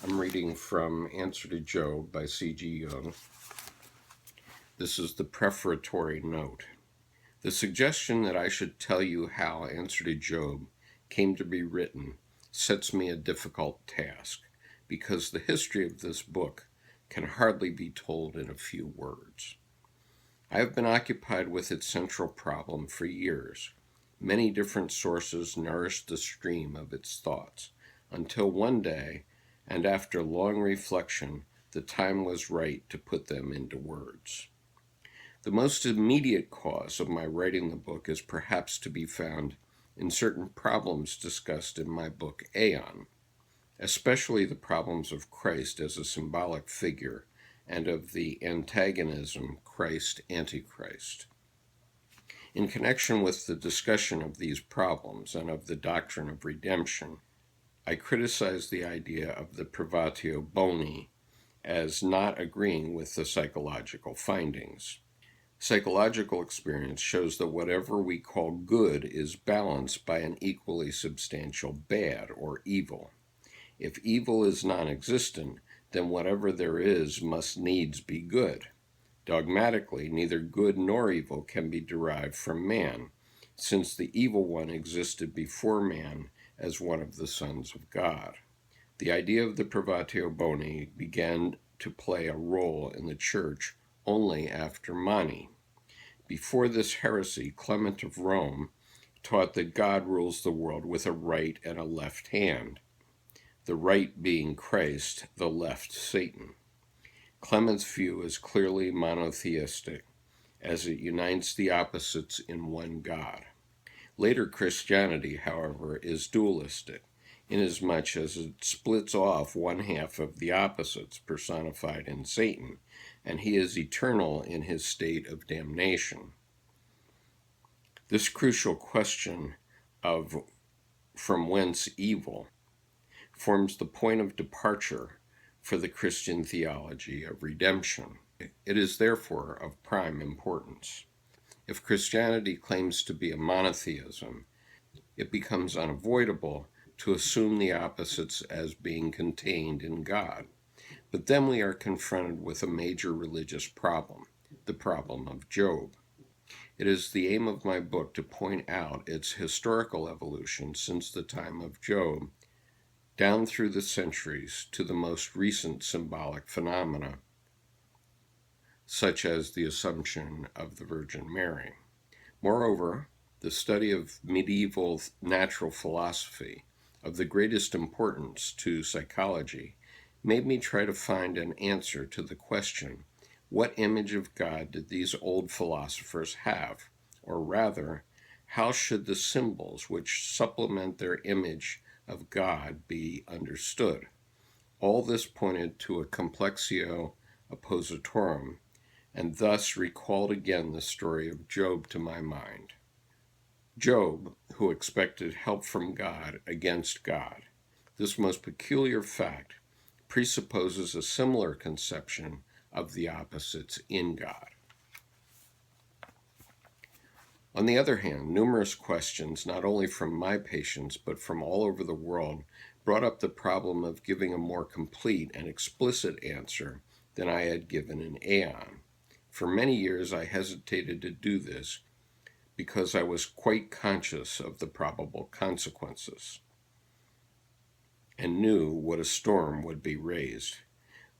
I'm reading from Answer to Job by C.G. Jung. This is the prefatory note. The suggestion that I should tell you how Answer to Job came to be written sets me a difficult task, because the history of this book can hardly be told in a few words. I have been occupied with its central problem for years. Many different sources nourished the stream of its thoughts, until one day, and after long reflection, the time was right to put them into words. The most immediate cause of my writing the book is perhaps to be found in certain problems discussed in my book Aeon, especially the problems of Christ as a symbolic figure and of the antagonism Christ-Antichrist. In connection with the discussion of these problems and of the doctrine of redemption, I criticize the idea of the privatio boni as not agreeing with the psychological findings. Psychological experience shows that whatever we call good is balanced by an equally substantial bad or evil. If evil is non-existent, then whatever there is must needs be good. Dogmatically, neither good nor evil can be derived from man, since the evil one existed before man as one of the sons of God. The idea of the privatio boni began to play a role in the Church only after Mani. Before this heresy, Clement of Rome taught that God rules the world with a right and a left hand, the right being Christ, the left Satan. Clement's view is clearly monotheistic, as it unites the opposites in one God. Later Christianity, however, is dualistic, inasmuch as it splits off one half of the opposites personified in Satan, and he is eternal in his state of damnation. This crucial question of from whence evil forms the point of departure for the Christian theology of redemption. It is therefore of prime importance. If Christianity claims to be a monotheism, it becomes unavoidable to assume the opposites as being contained in God. But then we are confronted with a major religious problem, the problem of Job. It is the aim of my book to point out its historical evolution since the time of Job, down through the centuries to the most recent symbolic phenomena, such as the Assumption of the Virgin Mary. Moreover, the study of medieval natural philosophy, of the greatest importance to psychology, made me try to find an answer to the question, what image of God did these old philosophers have? Or rather, how should the symbols which supplement their image of God be understood? All this pointed to a complexio oppositorum, and thus recalled again the story of Job to my mind. Job, who expected help from God against God. This most peculiar fact presupposes a similar conception of the opposites in God. On the other hand, numerous questions, not only from my patients but from all over the world, brought up the problem of giving a more complete and explicit answer than I had given in Aeon. For many years I hesitated to do this because I was quite conscious of the probable consequences and knew what a storm would be raised.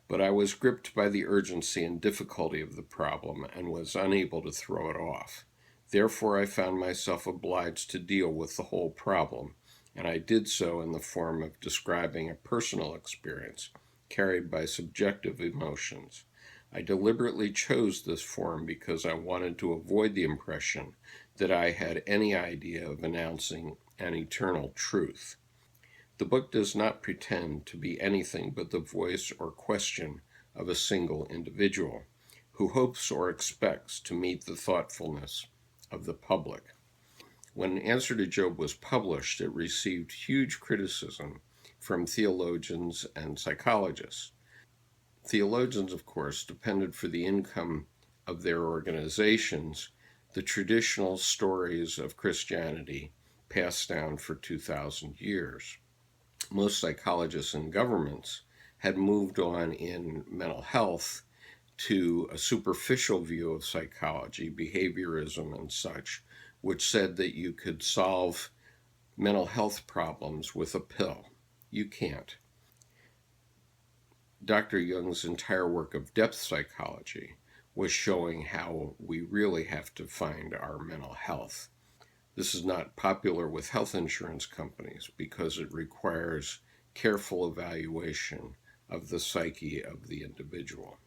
But I was gripped by the urgency and difficulty of the problem and was unable to throw it off. Therefore, I found myself obliged to deal with the whole problem, and I did so in the form of describing a personal experience carried by subjective emotions. I deliberately chose this form because I wanted to avoid the impression that I had any idea of announcing an eternal truth. The book does not pretend to be anything but the voice or question of a single individual who hopes or expects to meet the thoughtfulness of the public. When Answer to Job was published, it received huge criticism from theologians and psychologists. Theologians, of course, depended for the income of their organizations the traditional stories of Christianity passed down for 2,000 years. Most psychologists and governments had moved on in mental health to a superficial view of psychology, behaviorism and such, which said that you could solve mental health problems with a pill. You can't. Dr. Jung's entire work of depth psychology was showing how we really have to find our mental health. This is not popular with health insurance companies because it requires careful evaluation of the psyche of the individual.